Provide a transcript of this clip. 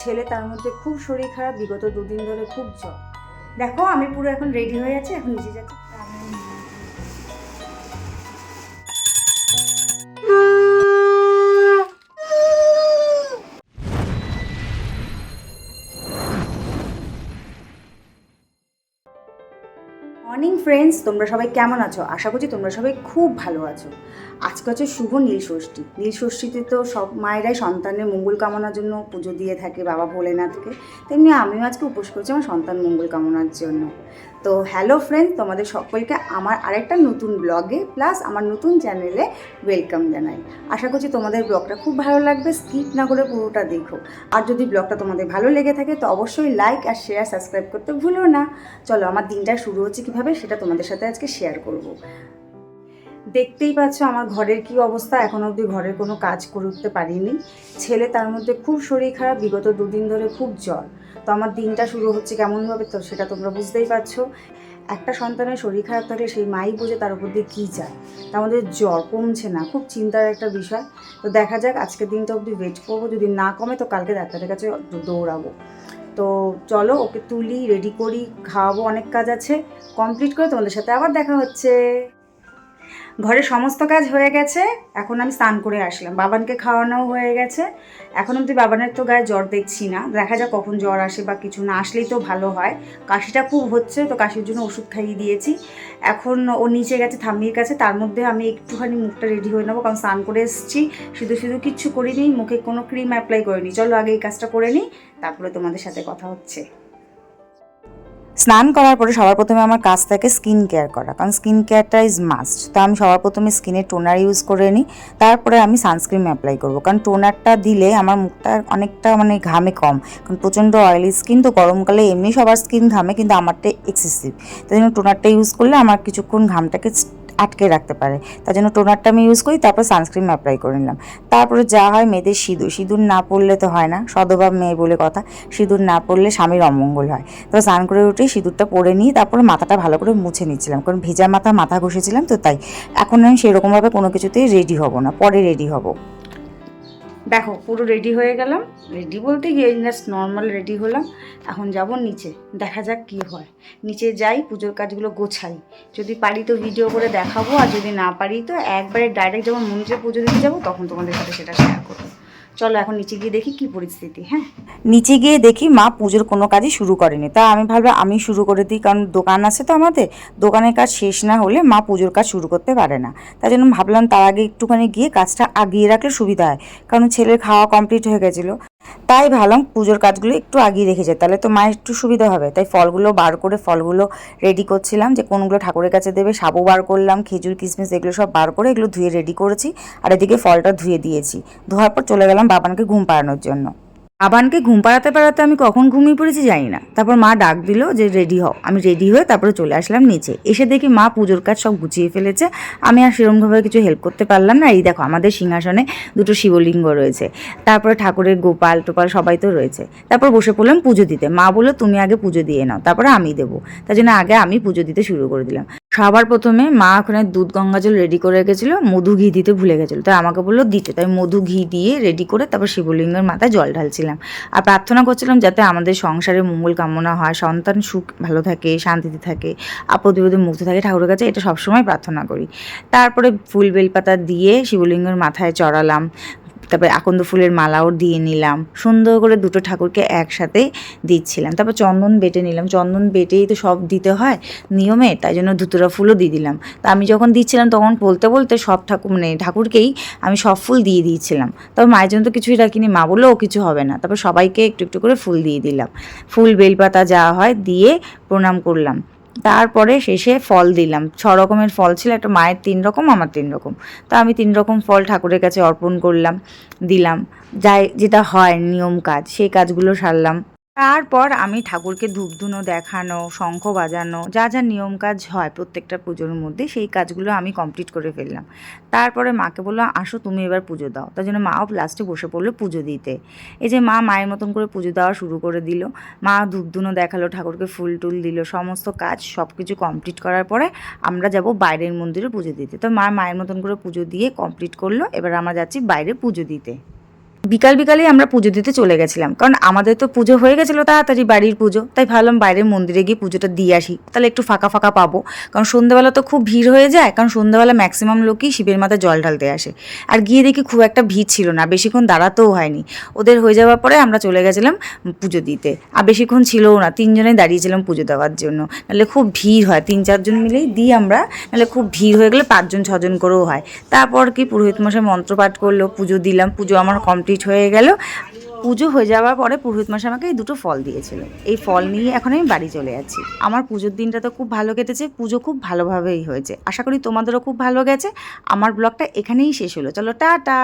ছেলে তার মধ্যে খুব শরীর খারাপ, বিগত 2 দিন ধরে খুব জ্বর। দেখো আমি পুরো এখন রেডি হয়ে আছি, এখন নিচে যাচ্ছি। মর্নিং ফ্রেন্ডস, তোমরা সবাই কেমন আছো? আশা করছি তোমরা সবাই খুব ভালো আছো। আজকে হচ্ছে শুভ নীলষষ্ঠী। নীলষষ্ঠীতে তো সব মায়েরাই সন্তানের মঙ্গল কামনার জন্য পুজো দিয়ে থাকে বাবা ভোলেনাথকে। তেমনি আমিও আজকে উপোস করছি আমার সন্তান মঙ্গল কামনার জন্য। তো হ্যালো ফ্রেন্ড, তোমাদের সকলকে আমার আরেকটা নতুন ব্লগে প্লাস আমার নতুন চ্যানেলে ওয়েলকাম জানাই। আশা করছি তোমাদের ব্লগটা খুব ভালো লাগবে, স্কিপ না করে পুরোটা দেখো। আর যদি ব্লগটা তোমাদের ভালো লেগে থাকে তো অবশ্যই লাইক আর শেয়ার সাবস্ক্রাইব করতে ভুলো না। চলো, আমার দিনটা শুরু হচ্ছে কীভাবে সেটা তোমাদের সাথে আজকে শেয়ার করব। দেখতেই পাচ্ছ আমার ঘরের কি অবস্থা, এখনও অবধি ঘরের কোনো কাজ করে উঠতে পারিনি। ছেলে তার মধ্যে খুব শরীর খারাপ, বিগত 2 দিন ধরে খুব জ্বর। তো আমার দিনটা শুরু হচ্ছে কেমনভাবে, তো সেটা তোমরা বুঝতেই পারছো। একটা সন্তানের শরীর খারাপ থাকলে সেই মাই বোঝে তার উপর দিয়ে কী যায়। তার মধ্যে জ্বর কমছে না, খুব চিন্তার একটা বিষয়। তো দেখা যাক, আজকের দিনটা অবধি ওয়েট করবো, যদি না কমে তো কালকে ডাক্তারের কাছে দৌড়াবো। তো চলো ওকে তুলি, রেডি করি, খাওয়াবো, অনেক কাজ আছে। কমপ্লিট করে তোমাদের সাথে আবার দেখা হচ্ছে। ঘরের সমস্ত কাজ হয়ে গেছে, এখন আমি স্নান করে আসলাম, বাবানকে খাওয়ানোও হয়ে গেছে। এখন অবধি বাবানের তো গায়ে জ্বর দেখছি না, দেখা যাক কখন জ্বর আসে বা কিছু না আসলেই তো ভালো হয়। কাশিটা খুব হচ্ছে, তো কাশির জন্য ওষুধ খাইয়ে দিয়েছি। এখন ও নিচে গেছে ঠাম্মির কাছে, তার মধ্যে আমি একটুখানি মুখটা রেডি হয়ে নেবো, কারণ স্নান করে এসেছি। শুধু শুধু কিচ্ছু করিনি, মুখে কোনো ক্রিম অ্যাপ্লাই করিনি। চলো আগে এই কাজটা করে নিই, তারপরে তোমাদের সাথে কথা হচ্ছে। স্নান করার পরে সবার প্রথমে আমার কাজ থাকে স্কিন কেয়ার করা, কারণ স্কিন কেয়ারটা ইজ মাস্ট। তো আমি সবার প্রথমে স্কিনে টোনার ইউজ করে নিই, তারপরে আমি সানস্ক্রিন অ্যাপ্লাই করবো, কারণ টোনারটা দিলে আমার মুখটা অনেকটা ঘামে কম, কারণ প্রচণ্ড অয়েলি স্কিন। তো গরমকালে এমনি সবার স্কিন ঘামে, কিন্তু আমারটা এক্সেসিভ। তাই জন্য টোনারটা ইউজ করলে আমার কিছুক্ষণ ঘামটাকে আটকে রাখতে পারে, তার জন্য টোনারটা আমি ইউজ করি, তারপর সানস্ক্রিন অ্যাপ্লাই করে নিলাম। তারপরে যা হয়, মেয়েদের সিঁদুর, সিঁদুর না পরলে তো হয় না, সদভাব মেয়ে বলে কথা। সিঁদুর না পরলে স্বামীর অমঙ্গল হয়। তো স্নান করে উঠে সিঁদুরটা পরে নিই, তারপরে মাথাটা ভালো করে মুছে নিচ্ছিলাম, কারণ ভেজা মাথা ঘষেছিলাম, তো তাই এখন আমি সেরকমভাবে কোনো কিছুতেই রেডি হব না, পরে রেডি হব। দেখো পুরো রেডি হয়ে গেলাম, রেডি বলতে গিয়ে জাস্ট নর্মাল রেডি হলাম। এখন যাব নিচে, দেখা যাক কী হয়। নিচে যাই, পুজোর কাজগুলো গোছাই, যদি পারি তো ভিডিও করে দেখাবো, আর যদি না পারি তো একবারে ডাইরেক্ট যখন মন্দিরে পুজো দিতে যাবো তখন তোমাদের সাথে সেটা শেয়ার করবো। চলো এখন নিচে গিয়ে দেখি কি পরিস্থিতি। হ্যাঁ, নিচে গিয়ে দেখি মা পুজোর কোনো কাজই শুরু করেনি। তা আমি ভাবলাম আমি শুরু করে দিই, কারণ দোকান আছে তো আমাদের, দোকানের কাজ শেষ না হলে মা পুজোর কাজ শুরু করতে পারে না। তাই জন্য ভাবলাম তার আগে একটুখানি গিয়ে কাজটা আগিয়ে রাখলে সুবিধা হয়, কারণ ছেলের খাওয়া কমপ্লিট হয়ে গেছিলো। তাই ভাবলাম পুজোর কাজগুলো একটু আগিয়ে রেখেছে, তাহলে তো মায়ের একটু সুবিধা হবে। তাই ফলগুলো বার করে ফলগুলো রেডি করছিলাম, যে কোনগুলো ঠাকুরের কাছে দেবে। সাবু বার করলাম, খেজুর কিশমিশ এগুলো সব বার করে এগুলো ধুয়ে রেডি করেছি, আর এদিকে ফলটা ধুয়ে দিয়েছি। ধোয়ার পর চলে গেলাম বাবানকে ঘুম পাড়ানোর জন্য। বাবানকে ঘুম পাড়াতে আমি কখন ঘুমিয়ে পড়েছি জানি না। তারপর মা ডাক দিল যে রেডি হও, আমি রেডি হয়ে তারপরে চলে আসলাম নিচে। এসে দেখি মা পুজোর কাজ সব গুছিয়ে ফেলেছে, আমি আর সেরকমভাবে কিছু হেল্প করতে পারলাম না। এই দেখো আমাদের সিংহাসনে 2টো শিবলিঙ্গ রয়েছে, তারপরে ঠাকুরের গোপাল টোপাল সবাই তো রয়েছে। তারপর বসে পড়লাম পুজো দিতে। মা বললো তুমি আগে পুজো দিয়ে নাও, তারপরে আমি দেবো। তার জন্য আগে আমি পুজো দিতে শুরু করে দিলাম। সবার প্রথমে মা ওখানে দুধ গঙ্গাজল রেডি করে রেখেছিলো, মধু ঘি দিতে ভুলে গেছিলো, তাই আমাকে বললো দিতে। তাই মধু ঘি দিয়ে রেডি করে তারপর শিবলিঙ্গের মাথায় জল ঢালছিলাম, আর প্রার্থনা করছিলাম যাতে আমাদের সংসারে মঙ্গল কামনা হয়, সন্তান সুখ ভালো থাকে, শান্তিতে থাকে, আপদ বিপদে মুক্ত থাকে ঠাকুরের কাছে, এটা সবসময় প্রার্থনা করি। তারপরে ফুল বেলপাতা দিয়ে শিবলিঙ্গের মাথায় চড়ালাম, তারপরে আকন্দ ফুলের মালাও দিয়ে নিলাম, সুন্দর করে 2টো ঠাকুরকে একসাথে দিচ্ছিলাম। তারপর চন্দন বেটে নিলাম, চন্দন বেটেই তো সব দিতে হয় নিয়মে, তাই জন্য ধুতুরা ফুলও দিয়ে দিলাম। তা আমি যখন দিচ্ছিলাম তখন বলতে বলতে সব ঠাকুরকেই আমি সব ফুল দিয়ে দিয়েছিলাম। তবে মায়ের জন্য তো কিছুই রাখিনি, মা বললো ও কিছু হবে না। তারপর সবাইকে একটু একটু করে ফুল দিয়ে দিলাম, ফুল বেলপাতা যা হয় দিয়ে প্রণাম করলাম। তারপরে শেষে ফল দিলাম, 6 রকমের ফল ছিল, একটা মায়ের 3 রকম, আমার 3 রকম। তা আমি 3 রকম ফল ঠাকুরের কাছে অর্পণ করলাম, দিলাম। যাই যেটা হয় নিয়ম কাজ, সেই কাজগুলো সারলাম। তারপর আমি ঠাকুরকে ধূপধুনো দেখানো, শঙ্খ বাজানো, যা যা নিয়ম কাজ হয় প্রত্যেকটা পুজোর মধ্যে, সেই কাজগুলো আমি কমপ্লিট করে ফেললাম। তারপরে মাকে বললাম আসো তুমি এবার পুজো দাও, তার জন্য মাও লাস্টে বসে পড়লো পুজো দিতে। এই যে মা মায়ের মতন করে পুজো দেওয়া শুরু করে দিল, মা ধূপধুনো দেখালো, ঠাকুরকে ফুল টুল দিল, সমস্ত কাজ সব কিছু কমপ্লিট করার পরে আমরা যাব বাইরের মন্দিরে পুজো দিতে। তো মা মায়ের মতন করে পুজো দিয়ে কমপ্লিট করলো, এবার আমরা যাচ্ছি বাইরে পুজো দিতে। বিকাল বিকালেই আমরা পুজো দিতে চলে গেছিলাম, কারণ আমাদের তো পুজো হয়ে গেছিলো তাড়াতাড়ি, বাড়ির পুজো, তাই ভাবলাম বাইরের মন্দিরে গিয়ে পুজোটা দিয়ে আসি, তাহলে একটু ফাঁকা ফাঁকা পাবো। কারণ সন্ধ্যাবেলা তো খুব ভিড় হয়ে যায়, কারণ সন্ধ্যাবেলা ম্যাক্সিমাম লোকই শিবের মাথায় জল ঢালতে আসে। আর গিয়ে দেখি খুব একটা ভিড় ছিল না, বেশিক্ষণ দাঁড়াতেও হয়নি। ওদের হয়ে যাওয়ার পরে আমরা চলে গেছিলাম পুজো দিতে। আর বেশিক্ষণ ছিলও না, 3জনেই দাঁড়িয়েছিলাম পুজো দেওয়ার জন্য, নাহলে খুব ভিড় হয়, 3-4 জন মিলেই দিই আমরা, নাহলে খুব ভিড় হয়ে গেলে 5-6 জন করেও হয়। তারপর কি পুরোহিত মশাই মন্ত্রপাঠ করলো, পুজো দিলাম, পুজো আমার কমপ্লিট হয়ে গেল। পুজো হয়ে যাওয়ার পরে পুরোহিত মশাই আমাকে এই 2টো ফল দিয়েছিল, এই ফল নিয়ে এখন আমি বাড়ি চলে যাচ্ছি। আমার পুজোর দিনটা তো খুব ভালো কেটেছে, পুজো খুব ভালোভাবেই হয়েছে, আশা করি তোমাদেরও খুব ভালো গেছে। আমার ব্লগটা এখানেই শেষ হলো, চলো টাটা।